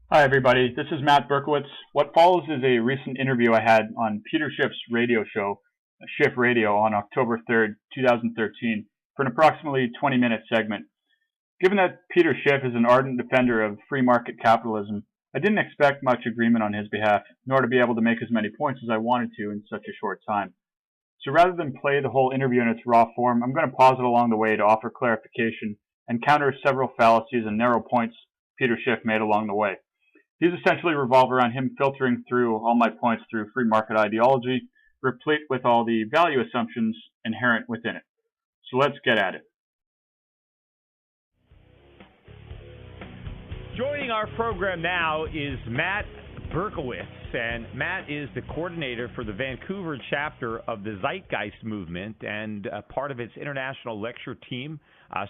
Hi, everybody. This is Matt Berkowitz. What follows is a recent interview I had on Peter Schiff's radio show, Schiff Radio, on October 3rd, 2013, for an approximately 20-minute segment. Given that Peter Schiff is an ardent defender of free market capitalism, I didn't expect much agreement on his behalf, nor to be able to make as many points as I wanted to in such a short time. So rather than play the whole interview in its raw form, I'm going to pause it along the way to offer clarification and counter several fallacies and narrow points Peter Schiff made along the way. These essentially revolve around him filtering through all my points through free market ideology, replete with all the value assumptions inherent within it. So let's get at it. Joining our program now is Matt Berkowitz, and Matt is the coordinator for the Vancouver chapter of the Zeitgeist movement and part of its international lecture team.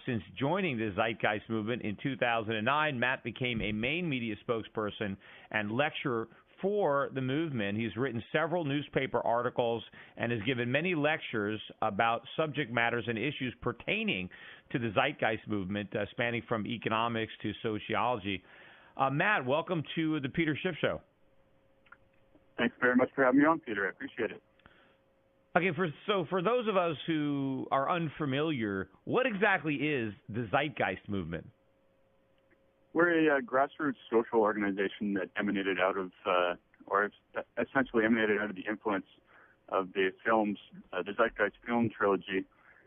Since joining the Zeitgeist movement in 2009, Matt became a main media spokesperson and lecturer for the movement. He's written several newspaper articles and has given many lectures about subject matters and issues pertaining to the Zeitgeist movement, spanning from economics to sociology. Matt, welcome to the Peter Schiff Show. Thanks very much for having me on, Peter. I appreciate it. Okay, for those of us who are unfamiliar, what exactly is the Zeitgeist movement? We're a grassroots social organization that emanated out of, or essentially emanated out of the influence of the films, the Zeitgeist film trilogy,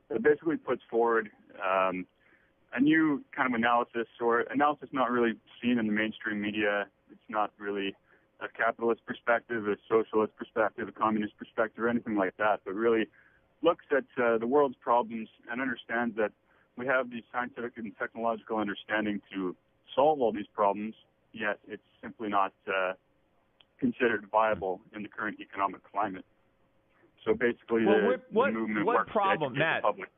that basically puts forward a new kind of analysis, or analysis not really seen in the mainstream media. It's not really a capitalist perspective, a socialist perspective, a communist perspective, or anything like that, but really looks at the world's problems and understands that we have the scientific and technological understanding to solve all these problems, yet it's simply not considered viable in the current economic climate. So basically, the movement works to educate the public.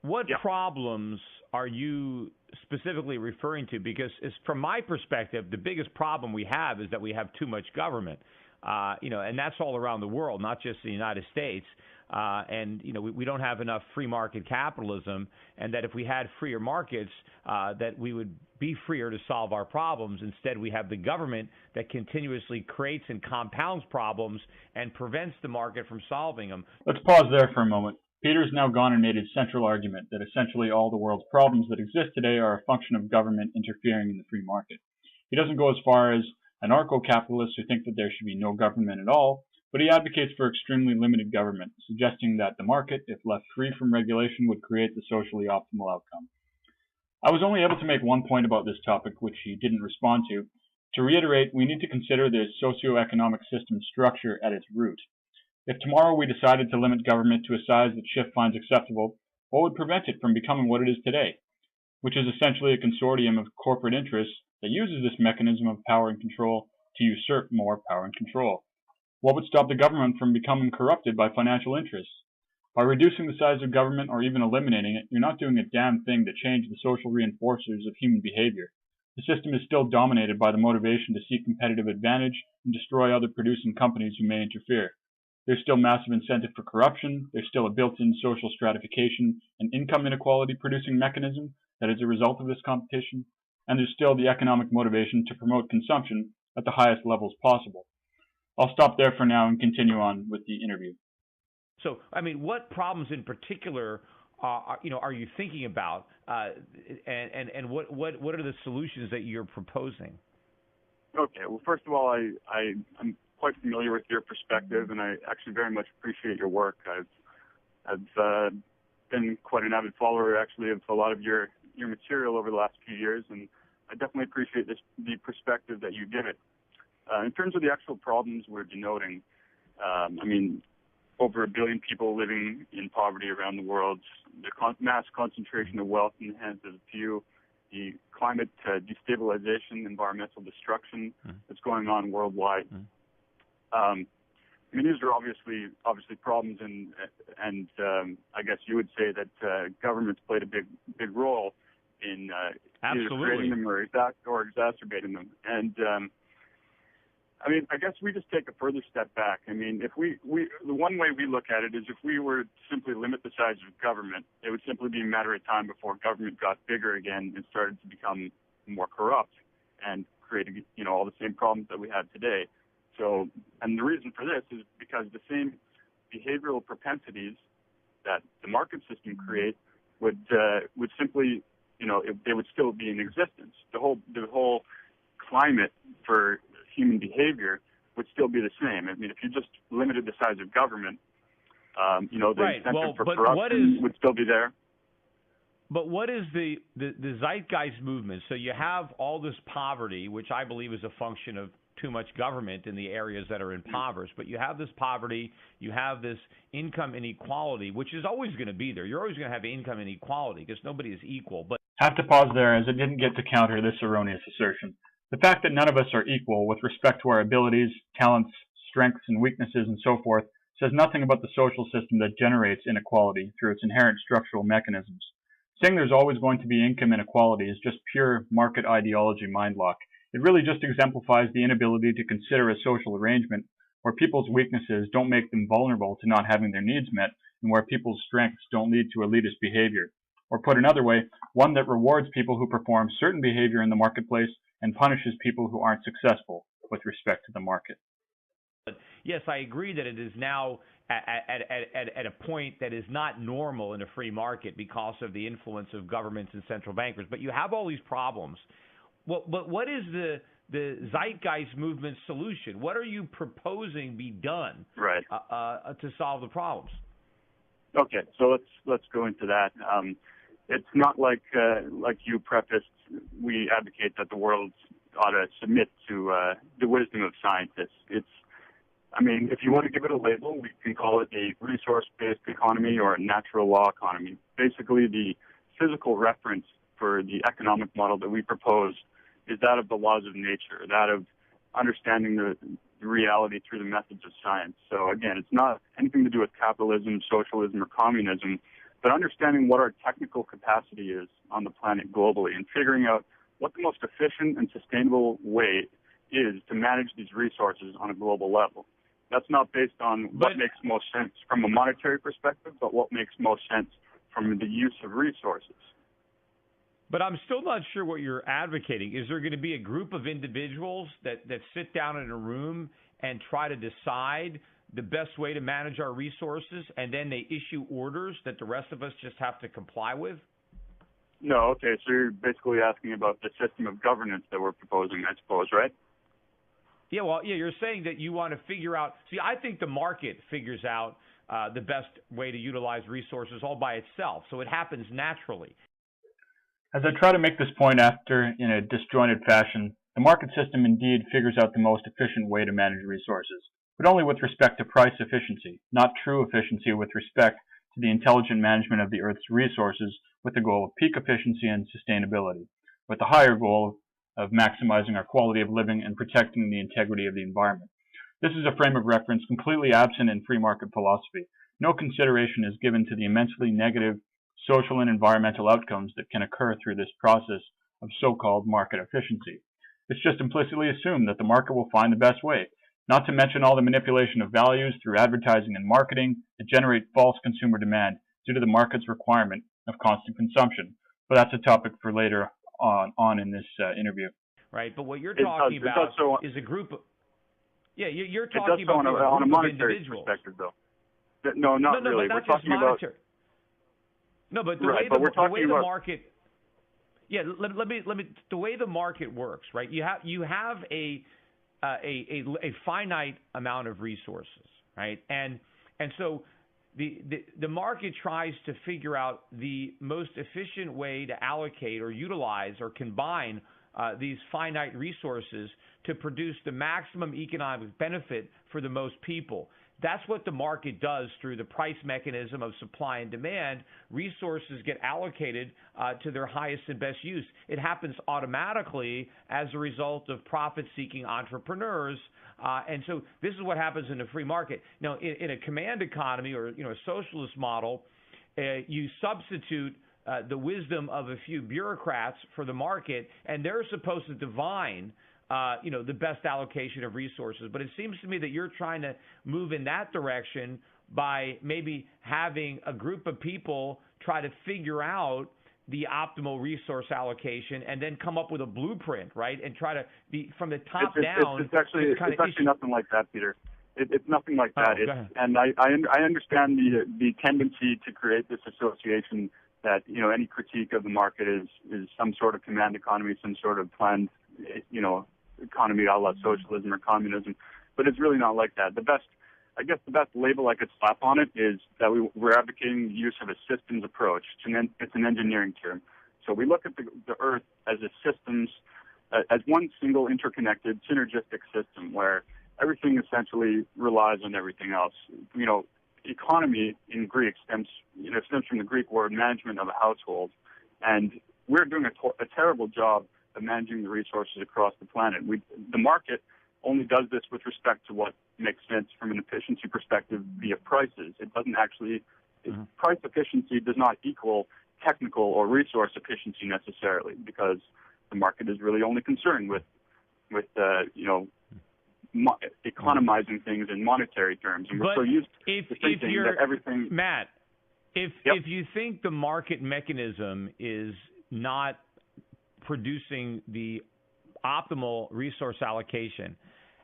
What problems are you specifically referring to? Because from my perspective, the biggest problem we have is that we have too much government, and that's all around the world, not just the United States. We don't have enough free market capitalism, and that if we had freer markets, that we would be freer to solve our problems. Instead, we have the government that continuously creates and compounds problems and prevents the market from solving them. Let's pause there for a moment. Peter's now gone and made his central argument that essentially all the world's problems that exist today are a function of government interfering in the free market. He doesn't go as far as anarcho-capitalists who think that there should be no government at all, but he advocates for extremely limited government, suggesting that the market, if left free from regulation, would create the socially optimal outcome. I was only able to make one point about this topic, which he didn't respond to. To reiterate, we need to consider the socioeconomic system structure at its root. If tomorrow we decided to limit government to a size that Schiff finds acceptable, what would prevent it from becoming what it is today, which is essentially a consortium of corporate interests that uses this mechanism of power and control to usurp more power and control? What would stop the government from becoming corrupted by financial interests? By reducing the size of government or even eliminating it, you're not doing a damn thing to change the social reinforcers of human behavior. The system is still dominated by the motivation to seek competitive advantage and destroy other producing companies who may interfere. There's still massive incentive for corruption, there's still a built-in social stratification and income inequality producing mechanism that is a result of this competition, and there's still the economic motivation to promote consumption at the highest levels possible. I'll stop there for now and continue on with the interview. So, what problems in particular are you thinking about, and what are the solutions that you're proposing? Okay, well, first of all, I'm quite familiar with your perspective, and I actually very much appreciate your work. I've been quite an avid follower, actually, of a lot of your material over the last few years, and I definitely appreciate the perspective that you give it. In terms of the actual problems we're denoting, over 1 billion people living in poverty around the world, the mass concentration of wealth in the hands of a few, the climate destabilization, environmental destruction that's going on worldwide. These are obviously problems, and I guess you would say that government's played a big role in either creating them or exacerbating them. And I guess we just take a further step back. If the one way we look at it is if we were to simply limit the size of government, it would simply be a matter of time before government got bigger again and started to become more corrupt and creating, all the same problems that we have today. So, and the reason for this is because the same behavioral propensities that the market system create would simply, they would still be in existence. The whole climate for human behavior would still be the same. I mean, if you just limited the size of government, the incentive for corruption would still be there. But what is the zeitgeist movement? So you have all this poverty, which I believe is a function of too much government in the areas that are impoverished. But you have this poverty, you have this income inequality, which is always going to be there. You're always going to have income inequality because nobody is equal. But have to pause there, as it didn't get to counter this erroneous assertion. The fact that none of us are equal with respect to our abilities, talents, strengths, and weaknesses, and so forth, says nothing about the social system that generates inequality through its inherent structural mechanisms. Saying there's always going to be income inequality is just pure market ideology mindlock. It really just exemplifies the inability to consider a social arrangement where people's weaknesses don't make them vulnerable to not having their needs met, and where people's strengths don't lead to elitist behavior. Or put another way, one that rewards people who perform certain behavior in the marketplace and punishes people who aren't successful with respect to the market. Yes, I agree that it is now at a point that is not normal in a free market because of the influence of governments and central bankers. But you have all these problems. But what is the zeitgeist movement solution? What are you proposing be done to solve the problems? Okay, so let's go into that. It's not like you prefaced. We advocate that the world ought to submit to the wisdom of scientists. If you want to give it a label, we can call it a resource-based economy or a natural law economy. Basically, the physical reference for the economic model that we propose is that of the laws of nature, that of understanding the reality through the methods of science. So again, it's not anything to do with capitalism, socialism, or communism, but understanding what our technical capacity is on the planet globally and figuring out what the most efficient and sustainable way is to manage these resources on a global level. That's not based on what makes most sense from a monetary perspective, but what makes most sense from the use of resources. But I'm still not sure what you're advocating. Is there going to be a group of individuals that sit down in a room and try to decide the best way to manage our resources, and then they issue orders that the rest of us just have to comply with? No, okay, so you're basically asking about the system of governance that we're proposing, I suppose, right? Yeah, well, you're saying that you want to figure out. See, I think the market figures out the best way to utilize resources all by itself, so it happens naturally. As I try to make this point in a disjointed fashion, the market system indeed figures out the most efficient way to manage resources, but only with respect to price efficiency, not true efficiency with respect to the intelligent management of the Earth's resources with the goal of peak efficiency and sustainability, with the higher goal of maximizing our quality of living and protecting the integrity of the environment. This is a frame of reference completely absent in free market philosophy. No consideration is given to the immensely negative social and environmental outcomes that can occur through this process of so-called market efficiency. It's just implicitly assumed that the market will find the best way, not to mention all the manipulation of values through advertising and marketing that generate false consumer demand due to the market's requirement of constant consumption. But that's a topic for later on in this interview. Right, but what you're talking about is a group of... Yeah, you're talking about on a monetary perspective, though. No, not really. But we're talking about... No, but the way the market... Yeah, let me. The way the market works, right? You have a finite amount of resources, right? And so the market tries to figure out the most efficient way to allocate or utilize or combine these finite resources to produce the maximum economic benefit for the most people. That's what the market does through the price mechanism of supply and demand. Resources get allocated to their highest and best use. It happens automatically as a result of profit-seeking entrepreneurs. And so this is what happens in a free market. Now, in a command economy or a socialist model, you substitute the wisdom of a few bureaucrats for the market, and they're supposed to divine the best allocation of resources. But it seems to me that you're trying to move in that direction by maybe having a group of people try to figure out the optimal resource allocation and then come up with a blueprint, right? And try to be from the top down. It's actually nothing like that, Peter. It's nothing like that. And I understand the tendency to create this association that, you know, any critique of the market is some sort of command economy, some sort of planned, you know, economy a la socialism or communism. But it's really not like that. The best label I could slap on it is that we're advocating the use of a systems approach. It's an engineering term. So we look at the Earth as as one single interconnected synergistic system where everything essentially relies on everything else. You know, economy in Greek stems from the Greek word management of a household, and we're doing a terrible job of managing the resources across the planet. The market only does this with respect to what makes sense from an efficiency perspective via prices. It doesn't actually, price efficiency does not equal technical or resource efficiency necessarily, because the market is really only concerned with economizing things in monetary terms. And we're so used to thinking that everything... Matt, if you think the market mechanism is not producing the optimal resource allocation,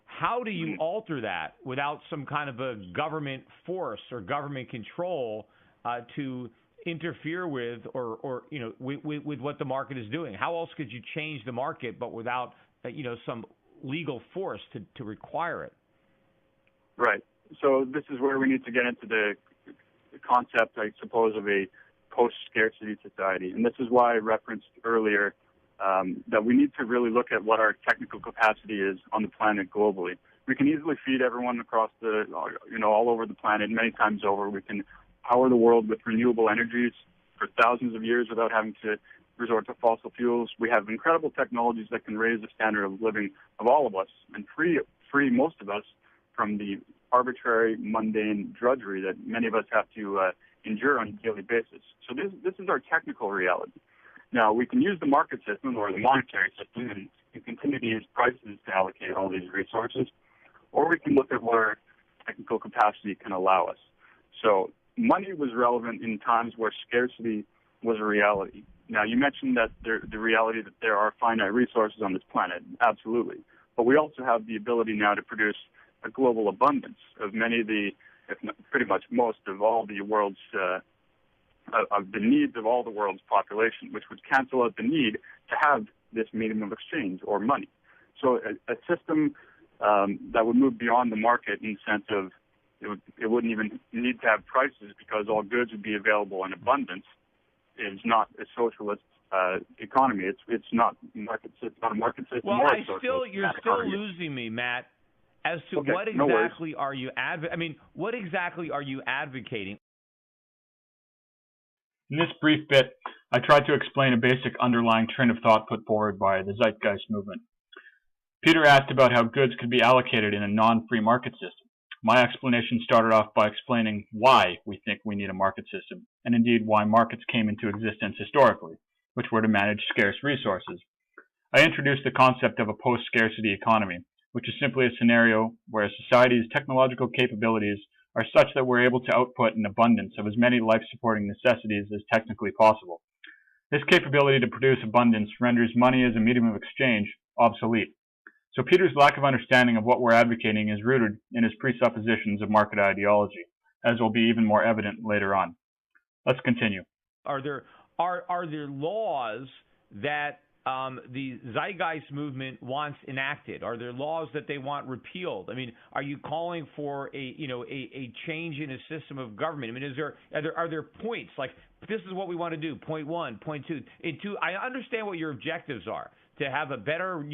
how do you alter that without some kind of a government force or government control to interfere with with what the market is doing? How else could you change the market but without some legal force to require it? Right. So this is where we need to get into the concept, I suppose, of a post-scarcity society. And this is why I referenced earlier that we need to really look at what our technical capacity is on the planet globally. We can easily feed everyone across all over the planet many times over. We can power the world with renewable energies for thousands of years without having to resort to fossil fuels. We have incredible technologies that can raise the standard of living of all of us and free most of us from the arbitrary, mundane drudgery that many of us have to endure on a daily basis. So this is our technical reality. Now, we can use the market system or the monetary system and continue to use prices to allocate all these resources, or we can look at what our technical capacity can allow us. So money was relevant in times where scarcity was a reality. Now, you mentioned that the reality that there are finite resources on this planet. Absolutely. But we also have the ability now to produce a global abundance of many of the, if not pretty much most of all the world's of the needs of all the world's population, which would cancel out the need to have this medium of exchange or money. So a system that would move beyond the market in the sense of it wouldn't even need to have prices because all goods would be available in abundance is not a socialist economy. It's not market. It's not a market system. Well, you're still economy. Losing me, Matt, as to okay, what exactly are you what exactly are you advocating? In this brief bit, I tried to explain a basic underlying train of thought put forward by the Zeitgeist movement. Peter asked about how goods could be allocated in a non-free market system. My explanation started off by explaining why we think we need a market system, and indeed why markets came into existence historically, which were to manage scarce resources. I introduced the concept of a post-scarcity economy, which is simply a scenario where a society's technological capabilities are such that we're able to output an abundance of as many life-supporting necessities as technically possible. This capability to produce abundance renders money as a medium of exchange obsolete. So Peter's lack of understanding of what we're advocating is rooted in his presuppositions of market ideology, as will be even more evident later on. Let's continue. Are there laws that the Zeitgeist movement wants enacted? Are there laws that they want repealed? I mean, are you calling for a change in a system of government? I mean, are there points like this is what we want to do? Point 1, point 2. I understand what your objectives are, to have a better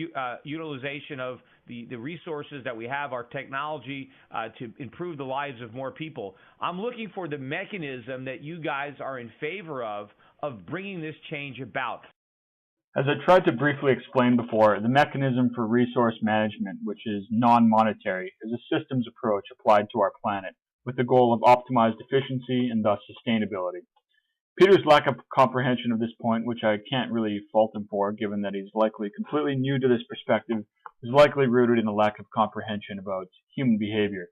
utilization of the resources that we have, our technology, to improve the lives of more people. I'm looking for the mechanism that you guys are in favor of bringing this change about. As I tried to briefly explain before, the mechanism for resource management, which is non-monetary, is a systems approach applied to our planet with the goal of optimized efficiency and thus sustainability. Peter's lack of comprehension of this point, which I can't really fault him for, given that he's likely completely new to this perspective, is likely rooted in a lack of comprehension about human behavior,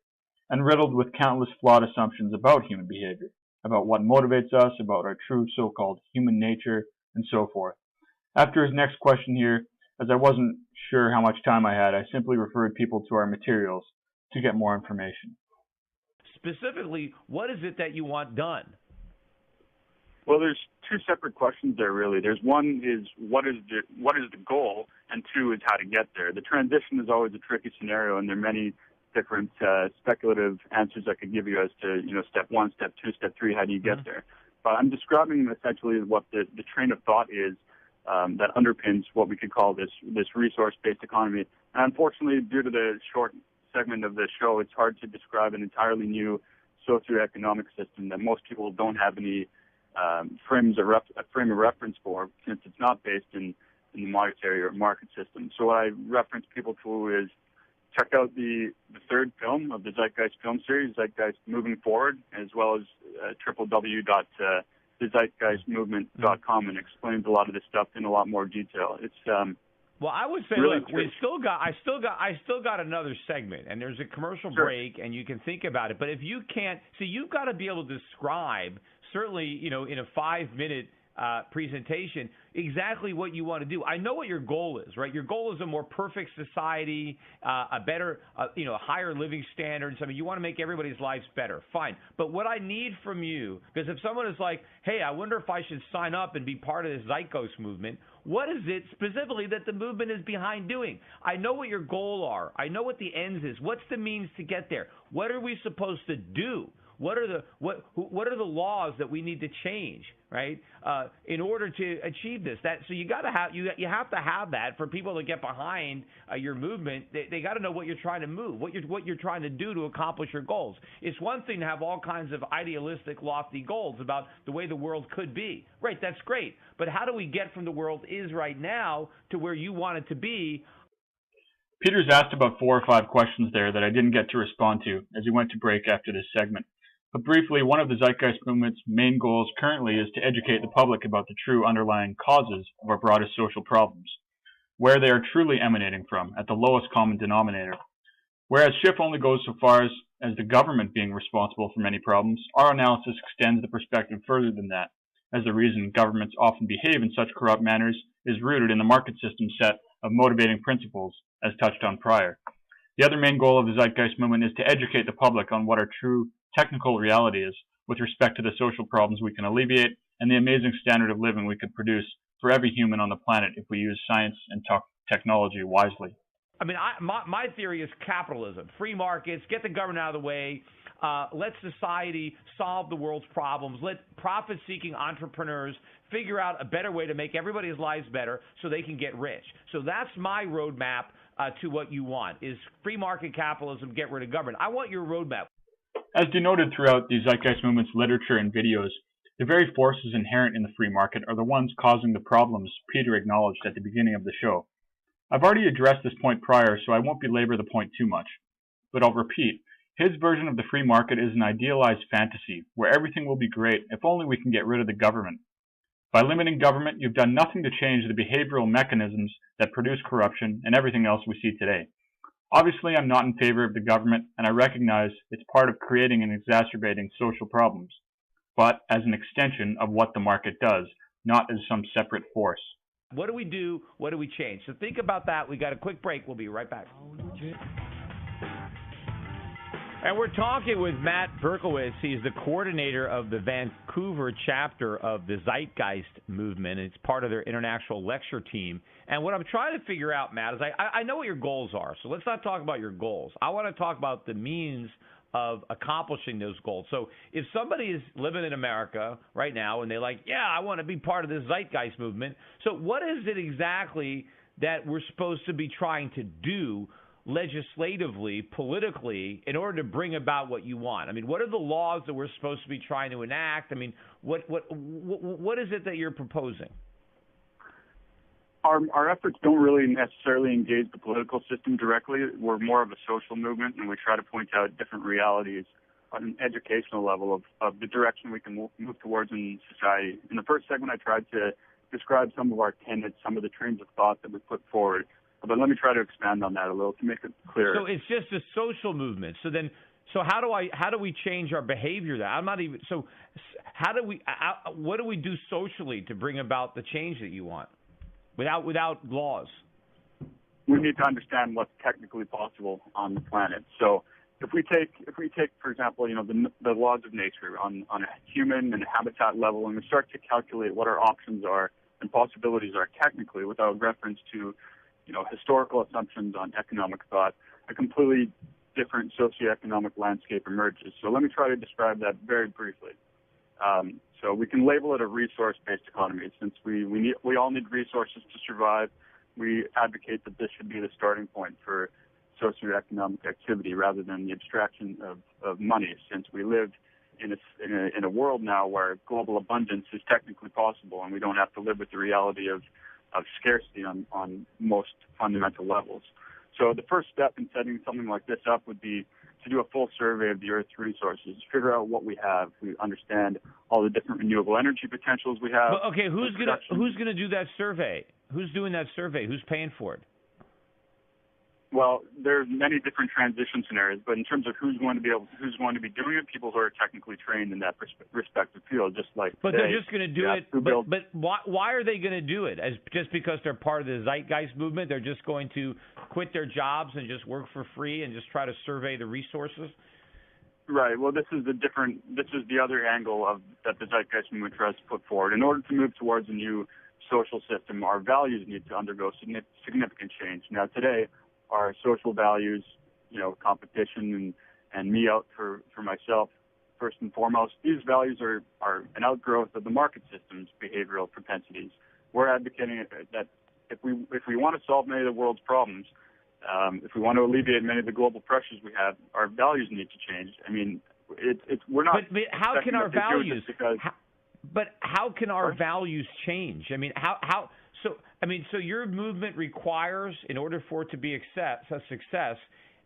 and riddled with countless flawed assumptions about human behavior, about what motivates us, about our true so-called human nature, and so forth. After his next question here, as I wasn't sure how much time I had, I simply referred people to our materials to get more information. Specifically, what is it that you want done? Well, there's two separate questions there, really. There's one is what is the goal, and two is how to get there. The transition is always a tricky scenario, and there are many different speculative answers I could give you as to, step one, step two, step three, how do you get there. But I'm describing essentially what the train of thought is that underpins what we could call this resource-based economy. And unfortunately, due to the short segment of the show, it's hard to describe an entirely new socioeconomic system that most people don't have any frame of reference for, since it's not based in the monetary or market system. So what I reference people to is check out the third film of the Zeitgeist film series, Zeitgeist Moving Forward, as well as www.thezeitgeistmovement.com, and explains a lot of this stuff in a lot more detail. It's well, I would say, really look, I still got another segment, and there's a commercial break, and you can think about it. But if you can't, see, you've got to be able to describe, certainly, in a 5-minute presentation, exactly what you want to do. I know what your goal is, right? Your goal is a more perfect society, a better, higher living standards. I mean, you want to make everybody's lives better. Fine. But what I need from you, because if someone is like, hey, I wonder if I should sign up and be part of this Zeitgeist movement, what is it specifically that the movement is behind doing? I know what your goals are. I know what the ends is. What's the means to get there? What are we supposed to do? What are the laws that we need to change, right, in order to achieve this? So you got to have you have to have that for people to get behind your movement. They got to know what you're trying to move, what you're trying to do to accomplish your goals. It's one thing to have all kinds of idealistic, lofty goals about the way the world could be. Right, that's great. But how do we get from the world is right now to where you want it to be? Peter's asked about 4 or 5 questions there that I didn't get to respond to as he went to break after this segment. But briefly, one of the Zeitgeist movement's main goals currently is to educate the public about the true underlying causes of our broadest social problems, where they are truly emanating from, at the lowest common denominator. Whereas Schiff only goes so far as the government being responsible for many problems, our analysis extends the perspective further than that, as the reason governments often behave in such corrupt manners is rooted in the market system set of motivating principles, as touched on prior. The other main goal of the Zeitgeist movement is to educate the public on what our true technical reality is with respect to the social problems we can alleviate and the amazing standard of living we could produce for every human on the planet if we use science and technology wisely. I mean, my theory is capitalism, free markets, get the government out of the way, let society solve the world's problems, let profit-seeking entrepreneurs figure out a better way to make everybody's lives better so they can get rich. So that's my roadmap to what you want, is free market capitalism, get rid of government. I want your roadmap. As denoted throughout the Zeitgeist movement's literature and videos, the very forces inherent in the free market are the ones causing the problems Peter acknowledged at the beginning of the show. I've already addressed this point prior, so I won't belabor the point too much. But I'll repeat, his version of the free market is an idealized fantasy, where everything will be great if only we can get rid of the government. By limiting government, you've done nothing to change the behavioral mechanisms that produce corruption and everything else we see today. Obviously, I'm not in favor of the government, and I recognize it's part of creating and exacerbating social problems, but as an extension of what the market does, not as some separate force. What do we do? What do we change? So think about that. We got a quick break. We'll be right back. And we're talking with Matt Berkowitz. He's the coordinator of the Vancouver chapter of the Zeitgeist movement. It's part of their international lecture team. And what I'm trying to figure out, Matt, is I know what your goals are. So let's not talk about your goals. I want to talk about the means of accomplishing those goals. So if somebody is living in America right now and they're like, yeah, I want to be part of this Zeitgeist movement. So what is it exactly that we're supposed to be trying to do legislatively, politically, in order to bring about what you want? I mean, what are the laws that we're supposed to be trying to enact? I mean, what is it that you're proposing? Our efforts don't really necessarily engage the political system directly. We're more of a social movement, and we try to point out different realities on an educational level of the direction we can move towards in society. In the first segment, I tried to describe some of our tenets, some of the trains of thought that we put forward. But let me try to expand on that a little to make it clearer. So it's just a social movement. So how do we change our behavior? That I'm not even. So how do we? What do we do socially to bring about the change that you want, without laws? We need to understand what's technically possible on the planet. So if we take for example, the laws of nature on a human and habitat level, and we start to calculate what our options are and possibilities are technically, without reference to historical assumptions on economic thought, a completely different socioeconomic landscape emerges. So let me try to describe that very briefly. So we can label it a resource-based economy. Since we all need resources to survive, we advocate that this should be the starting point for socioeconomic activity rather than the abstraction of money, since we live in a world now where global abundance is technically possible, and we don't have to live with the reality of scarcity on most fundamental levels. So the first step in setting something like this up would be to do a full survey of the Earth's resources, figure out what we have, we understand all the different renewable energy potentials we have. Well, okay, who's gonna do that survey? Who's doing that survey? Who's paying for it? Well, there's many different transition scenarios, but in terms of who's going to be doing it, people who are technically trained in that respective field, just like. But today, they're just going to do it. But why are they going to do it? Just because they're part of the zeitgeist movement? They're just going to quit their jobs and just work for free and just try to survey the resources? Right. Well, this is the other angle that the zeitgeist movement tries to put forward. In order to move towards a new social system, our values need to undergo significant change. Now, today, our social values, competition and me out for myself, first and foremost, these values are an outgrowth of the market system's behavioral propensities. We're advocating that if we want to solve many of the world's problems, if we want to alleviate many of the global pressures we have, our values need to change. I mean, we're not. But how can our values? How can our Sorry? Values change? I mean, how? So your movement requires, in order for it to be a success,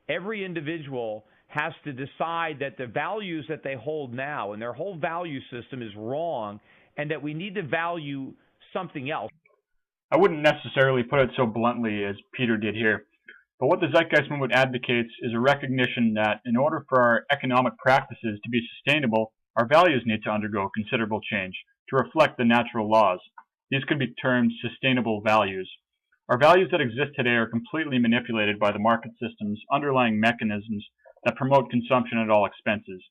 every individual has to decide that the values that they hold now and their whole value system is wrong, and that we need to value something else. I wouldn't necessarily put it so bluntly as Peter did here, but what the zeitgeist movement advocates is a recognition that in order for our economic practices to be sustainable, our values need to undergo considerable change to reflect the natural laws. These could be termed sustainable values. Our values that exist today are completely manipulated by the market system's underlying mechanisms that promote consumption at all expenses.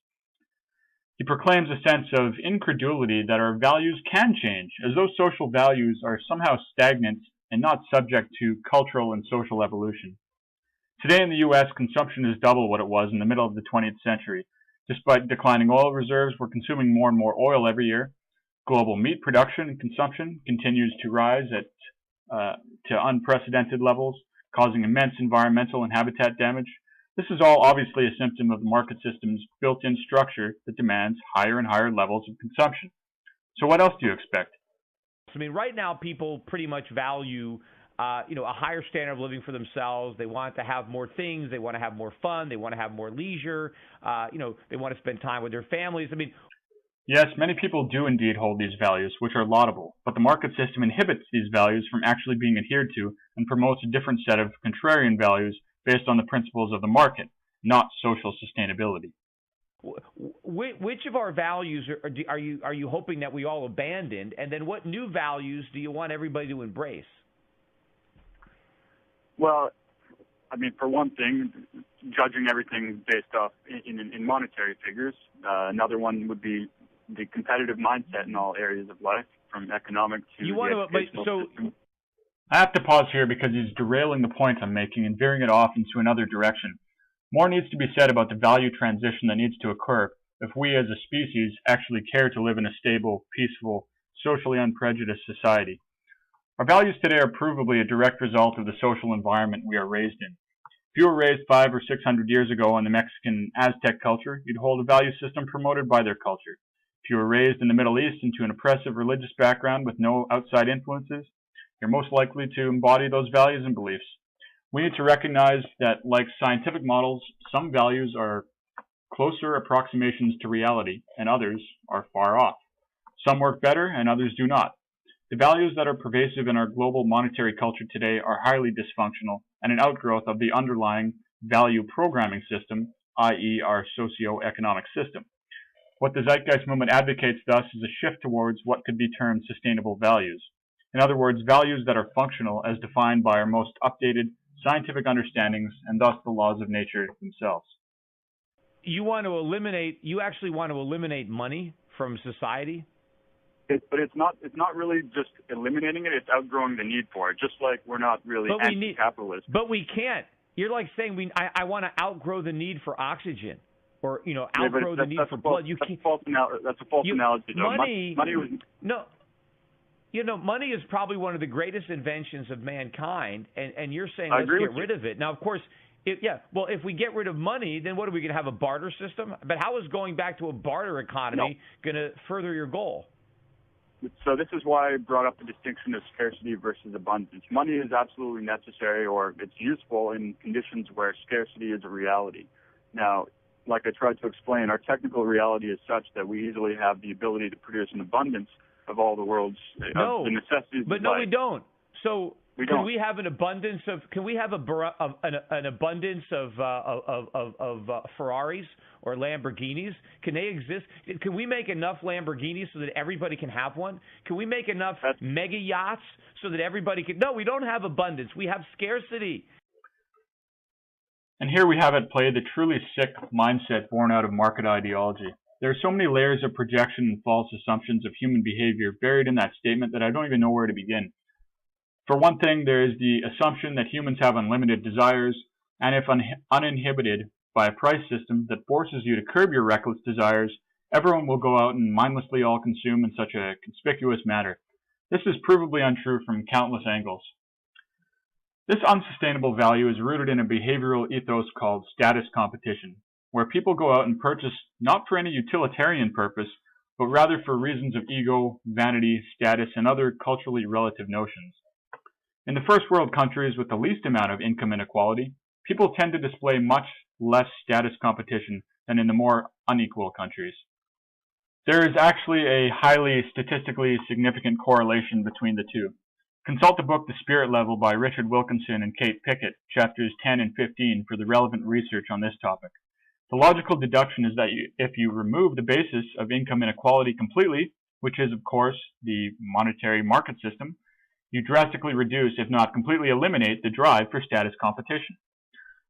He proclaims a sense of incredulity that our values can change, as though social values are somehow stagnant and not subject to cultural and social evolution. Today in the U.S., consumption is double what it was in the middle of the 20th century. Despite declining oil reserves, we're consuming more and more oil every year. Global meat production and consumption continues to rise to unprecedented levels, causing immense environmental and habitat damage. This is all obviously a symptom of the market system's built-in structure that demands higher and higher levels of consumption. So what else do you expect? I mean, right now people pretty much value a higher standard of living for themselves. They want to have more things. They want to have more fun. They want to have more leisure. They want to spend time with their families. I mean, yes, many people do indeed hold these values, which are laudable, but the market system inhibits these values from actually being adhered to and promotes a different set of contrarian values based on the principles of the market, not social sustainability. Which of our values are you hoping that we all abandoned, and then what new values do you want everybody to embrace? Well, I mean, for one thing, judging everything based off in monetary figures. Another one would be the competitive mindset in all areas of life, from economic to the educational system. I have to pause here because he's derailing the point I'm making and veering it off into another direction. More needs to be said about the value transition that needs to occur if we as a species actually care to live in a stable, peaceful, socially unprejudiced society. Our values today are provably a direct result of the social environment we are raised in. If you were raised 500 or 600 years ago in the Mexican Aztec culture, you'd hold a value system promoted by their culture. If you were raised in the Middle East into an oppressive religious background with no outside influences, you're most likely to embody those values and beliefs. We need to recognize that, like scientific models, some values are closer approximations to reality, and others are far off. Some work better, and others do not. The values that are pervasive in our global monetary culture today are highly dysfunctional and an outgrowth of the underlying value programming system, i.e. our socio-economic system. What the Zeitgeist movement advocates thus is a shift towards what could be termed sustainable values. In other words, values that are functional as defined by our most updated scientific understandings and thus the laws of nature themselves. You actually want to eliminate money from society? But it's not really just eliminating it, it's outgrowing the need for it, just like we're not really anti-capitalist. But we can't. You're like saying I want to outgrow the need for oxygen. Or, outgrow the need for blood. That's a false analogy. Money was... No. Money is probably one of the greatest inventions of mankind, and you're saying let's get rid of it. Now, of course, if we get rid of money, then what are we going to have, a barter system? But how is going back to a barter economy going to further your goal? So this is why I brought up the distinction of scarcity versus abundance. Money is absolutely necessary, or it's useful in conditions where scarcity is a reality. Now, like I tried to explain, our technical reality is such that we easily have the ability to produce an abundance of all the world's the necessities. But of no, life. we don't. So can we have an abundance of? Can we have an abundance of Ferraris or Lamborghinis? Can they exist? Can we make enough Lamborghinis so that everybody can have one? Can we make enough mega yachts so that everybody can? No, we don't have abundance. We have scarcity. And here we have at play the truly sick mindset born out of market ideology. There are so many layers of projection and false assumptions of human behavior buried in that statement that I don't even know where to begin. For one thing, there is the assumption that humans have unlimited desires, and if uninhibited by a price system that forces you to curb your reckless desires, everyone will go out and mindlessly all consume in such a conspicuous manner. This is provably untrue from countless angles. This unsustainable value is rooted in a behavioral ethos called status competition, where people go out and purchase not for any utilitarian purpose, but rather for reasons of ego, vanity, status, and other culturally relative notions. In the first world countries with the least amount of income inequality, people tend to display much less status competition than in the more unequal countries. There is actually a highly statistically significant correlation between the two. Consult the book The Spirit Level by Richard Wilkinson and Kate Pickett, chapters 10 and 15, for the relevant research on this topic. The logical deduction is that if you remove the basis of income inequality completely, which is, of course, the monetary market system, you drastically reduce, if not completely eliminate, the drive for status competition.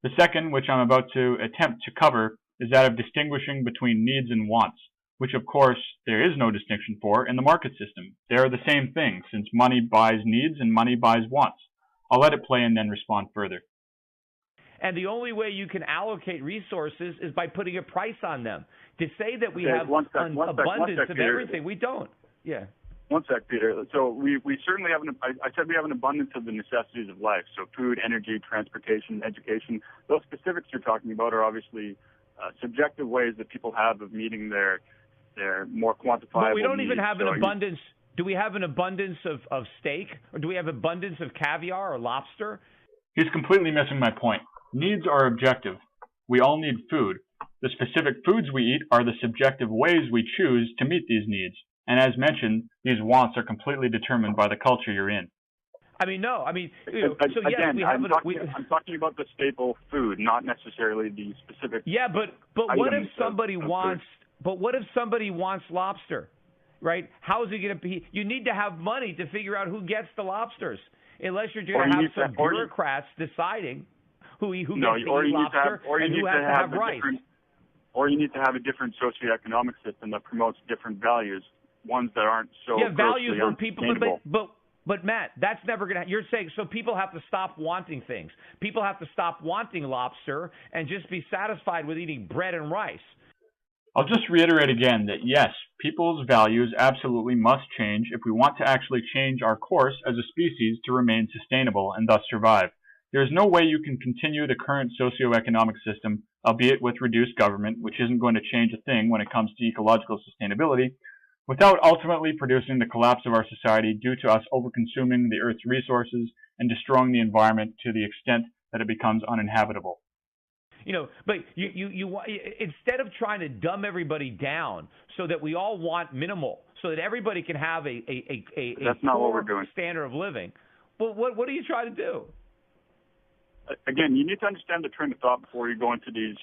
The second, which I'm about to attempt to cover, is that of distinguishing between needs and wants, which of course there is no distinction for in the market system. They are the same thing, since money buys needs and money buys wants. I'll let it play and then respond further. And the only way you can allocate resources is by putting a price on them. To say that we have an abundance of everything, we don't. Yeah. One sec, Peter. So we certainly have I said we have an abundance of the necessities of life. So food, energy, transportation, education. Those specifics you're talking about are obviously subjective ways that people have of meeting their more quantifiable But we don't even needs. have an abundance. Do we have an abundance of steak? Or do we have abundance of caviar or lobster? He's completely missing my point. Needs are objective. We all need food. The specific foods we eat are the subjective ways we choose to meet these needs. And as mentioned, these wants are completely determined by the culture you're in. I mean, no. I mean, so yes, again, I'm talking about the staple food, not necessarily the specific. Yeah, but what if somebody wants? But what if somebody wants lobster, right? How is it going to be? You need to have money to figure out who gets the lobsters, unless you're going to have some bureaucrats deciding who gets to eat lobster and who has to have rice. Or you need to have a different socioeconomic system that promotes different values, ones that aren't so values where people. unsustainable. But Matt, that's never going to. You're saying so people have to stop wanting things. People have to stop wanting lobster and just be satisfied with eating bread and rice. I'll just reiterate again that yes, people's values absolutely must change if we want to actually change our course as a species to remain sustainable and thus survive. There is no way you can continue the current socioeconomic system, albeit with reduced government, which isn't going to change a thing when it comes to ecological sustainability, without ultimately producing the collapse of our society due to us overconsuming the Earth's resources and destroying the environment to the extent that it becomes uninhabitable. But instead of trying to dumb everybody down so that we all want minimal, so that everybody can have a That's not what we're doing. Standard of living. Well, what are you trying to do? Again, you need to understand the train of thought before you go into these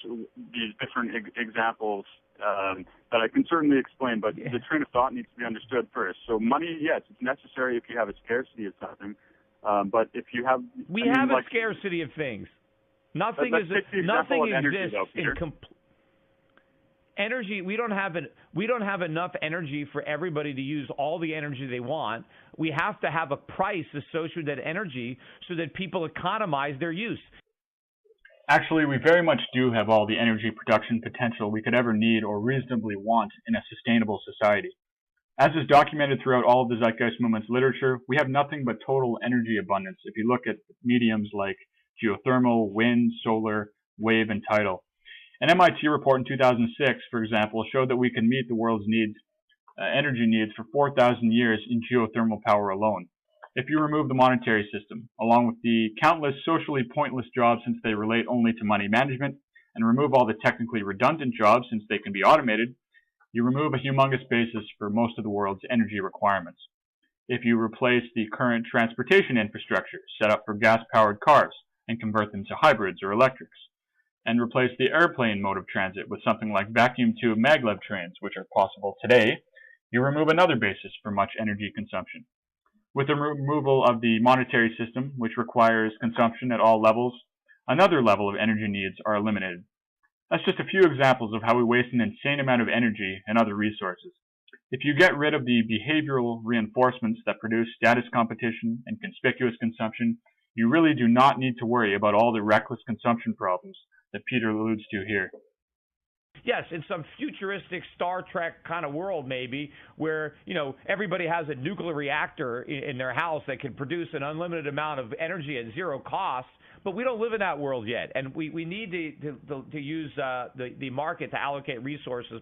different examples that I can certainly explain, but the train of thought needs to be understood first. So money, yes, it's necessary if you have a scarcity of something, but if you have... We have a scarcity of things. Nothing exists in complete... Energy, we don't have enough energy for everybody to use all the energy they want. We have to have a price associated with that energy so that people economize their use. Actually, we very much do have all the energy production potential we could ever need or reasonably want in a sustainable society. As is documented throughout all of the Zeitgeist Movement's literature, we have nothing but total energy abundance if you look at mediums like geothermal, wind, solar, wave, and tidal. An MIT report in 2006, for example, showed that we can meet the world's energy needs for 4,000 years in geothermal power alone. If you remove the monetary system, along with the countless socially pointless jobs since they relate only to money management, and remove all the technically redundant jobs since they can be automated, you remove a humongous basis for most of the world's energy requirements. If you replace the current transportation infrastructure set up for gas-powered cars and convert them to hybrids or electrics, and replace the airplane mode of transit with something like vacuum tube maglev trains, which are possible today, you remove another basis for much energy consumption. With the removal of the monetary system, which requires consumption at all levels, another level of energy needs are eliminated. That's just a few examples of how we waste an insane amount of energy and other resources. If you get rid of the behavioral reinforcements that produce status competition and conspicuous consumption, you really do not need to worry about all the reckless consumption problems that Peter alludes to here. Yes, in some futuristic Star Trek kind of world, maybe, where, everybody has a nuclear reactor in their house that can produce an unlimited amount of energy at zero cost, but we don't live in that world yet, and we need to use the market to allocate resources.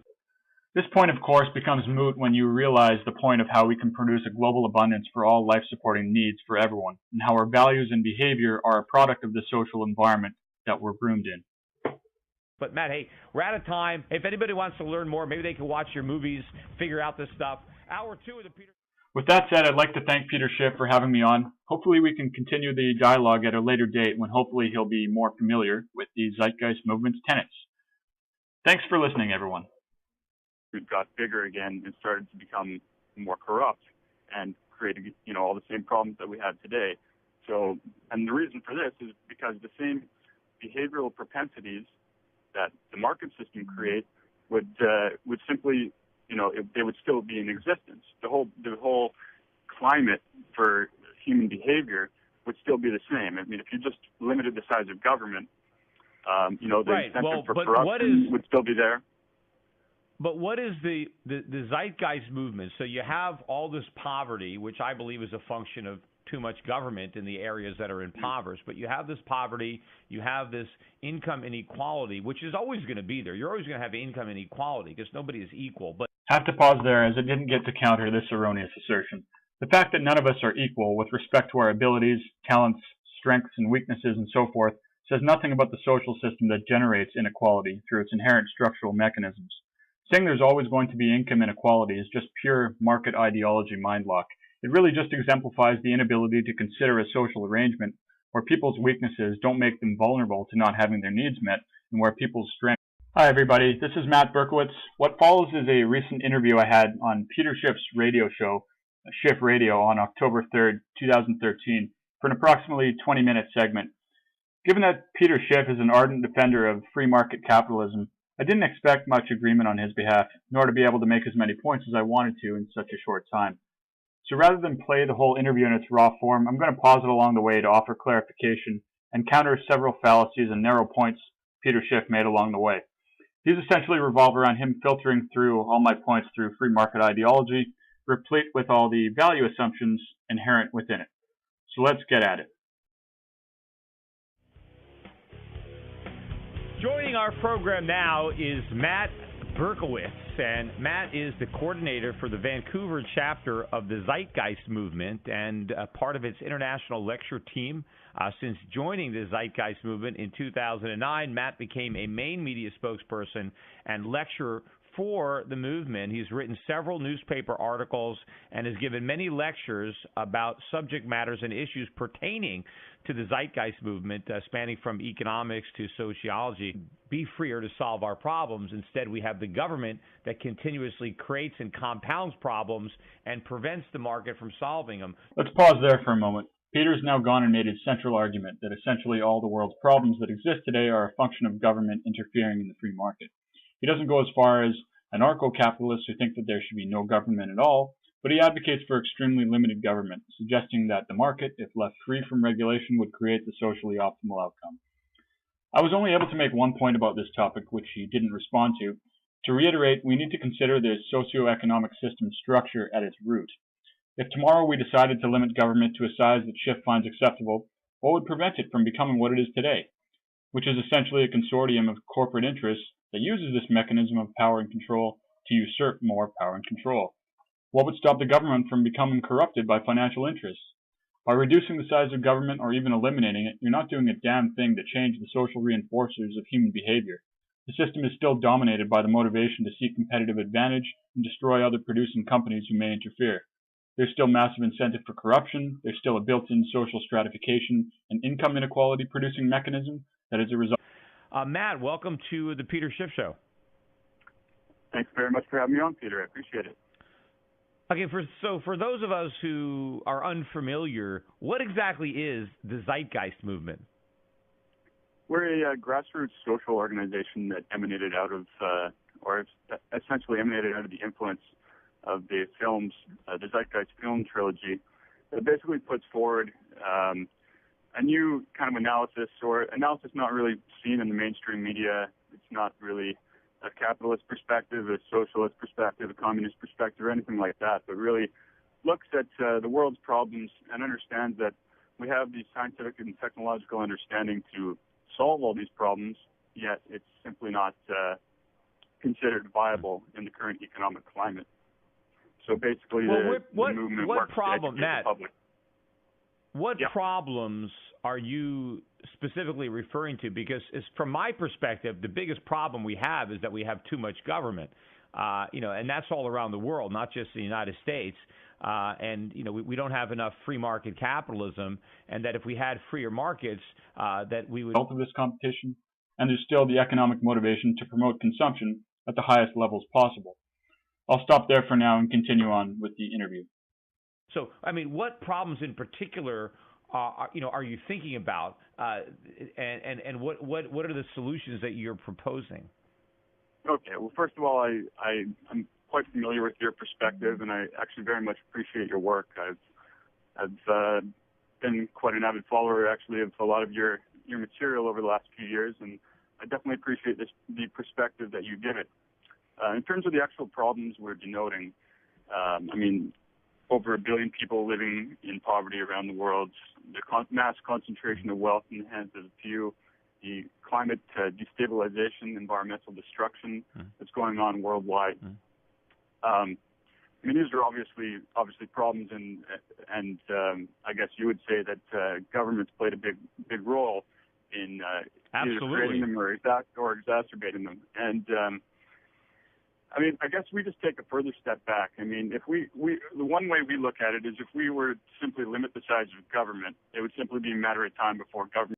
This point, of course, becomes moot when you realize the point of how we can produce a global abundance for all life-supporting needs for everyone, and how our values and behavior are a product of the social environment that we're groomed in. But, Matt, hey, we're out of time. If anybody wants to learn more, maybe they can watch your movies, figure out this stuff. Hour 2 of the Peter... With that said, I'd like to thank Peter Schiff for having me on. Hopefully we can continue the dialogue at a later date when hopefully he'll be more familiar with the Zeitgeist Movement's tenets. Thanks for listening, everyone. It got bigger again and started to become more corrupt and created, all the same problems that we have today. So, and the reason for this is because the same behavioral propensities that the market system create would simply, they would still be in existence. The whole climate for human behavior would still be the same. I mean, if you just limited the size of government, the incentive for corruption would still be there. But what is the Zeitgeist movement? So you have all this poverty, which I believe is a function of too much government in the areas that are impoverished. But you have this poverty, you have this income inequality, which is always going to be there. You're always going to have income inequality because nobody is equal. But have to pause there as I didn't get to counter this erroneous assertion. The fact that none of us are equal with respect to our abilities, talents, strengths, and weaknesses, and so forth, says nothing about the social system that generates inequality through its inherent structural mechanisms. Saying there's always going to be income inequality is just pure market ideology mindlock. It really just exemplifies the inability to consider a social arrangement where people's weaknesses don't make them vulnerable to not having their needs met, and where people's strengths... Hi everybody, this is Matt Berkowitz. What follows is a recent interview I had on Peter Schiff's radio show, Schiff Radio, on October 3rd, 2013, for an approximately 20-minute segment. Given that Peter Schiff is an ardent defender of free market capitalism, I didn't expect much agreement on his behalf, nor to be able to make as many points as I wanted to in such a short time. So rather than play the whole interview in its raw form, I'm going to pause it along the way to offer clarification and counter several fallacies and narrow points Peter Schiff made along the way. These essentially revolve around him filtering through all my points through free market ideology, replete with all the value assumptions inherent within it. So let's get at it. Joining our program now is Matt Berkowitz. and Matt is the coordinator for the Vancouver chapter of the Zeitgeist movement and part of its international lecture team. Since joining the Zeitgeist movement in 2009, Matt became a main media spokesperson and lecturer for the movement. He's written several newspaper articles and has given many lectures about subject matters and issues pertaining to the Zeitgeist movement, spanning from economics to sociology. Be freer to solve our problems. Instead, we have the government that continuously creates and compounds problems and prevents the market from solving them. Let's pause there for a moment. Peter's now gone and made his central argument that essentially all the world's problems that exist today are a function of government interfering in the free market. He doesn't go as far as anarcho-capitalists who think that there should be no government at all, but he advocates for extremely limited government, suggesting that the market, if left free from regulation, would create the socially optimal outcome. I was only able to make one point about this topic, which he didn't respond to. To reiterate, we need to consider the socio-economic system structure at its root. If tomorrow we decided to limit government to a size that Schiff finds acceptable, what would prevent it from becoming what it is today, which is essentially a consortium of corporate interests that uses this mechanism of power and control to usurp more power and control? What would stop the government from becoming corrupted by financial interests? By reducing the size of government or even eliminating it, you're not doing a damn thing to change the social reinforcers of human behavior. The system is still dominated by the motivation to seek competitive advantage and destroy other producing companies who may interfere. There's still massive incentive for corruption. There's still a built-in social stratification and income inequality producing mechanism that is a result. Matt, welcome to the Peter Schiff Show. Thanks very much for having me on, Peter. I appreciate it. Okay, for those of us who are unfamiliar, what exactly is the Zeitgeist movement? We're a grassroots social organization that emanated out of, or essentially emanated out of the influence of the films, the Zeitgeist film trilogy, that basically puts forward a new kind of analysis, or analysis not really seen in the mainstream media. It's not really a capitalist perspective, a socialist perspective, a communist perspective, or anything like that, but really looks at the world's problems and understands that we have the scientific and technological understanding to solve all these problems, yet it's simply not considered viable in the current economic climate. So basically, the movement works to educate the public. What problems are you specifically referring to? Because from my perspective, the biggest problem we have is that we have too much government, and that's all around the world, not just the United States. And we don't have enough free market capitalism, and that if we had freer markets, that we would. Of this competition, and there's still the economic motivation to promote consumption at the highest levels possible. I'll stop there for now and continue on with the interview. So, I mean, what problems in particular are you thinking about, and what are the solutions that you're proposing? Okay. Well, first of all, I'm quite familiar with your perspective, and I actually very much appreciate your work. I've been quite an avid follower, actually, of a lot of your material over the last few years, and I definitely appreciate the perspective that you give it. In terms of the actual problems we're denoting, I mean, over 1 billion people living in poverty around the world, the mass concentration of wealth in the hands of a few, the climate destabilization, environmental destruction that's going on worldwide. I mean, these are obviously problems, and I guess you would say that governments played a big role in either creating them or exacerbating them. And I mean, I guess we just take a further step back. I mean, if the one way we look at it is if we were to simply limit the size of government, it would simply be a matter of time before government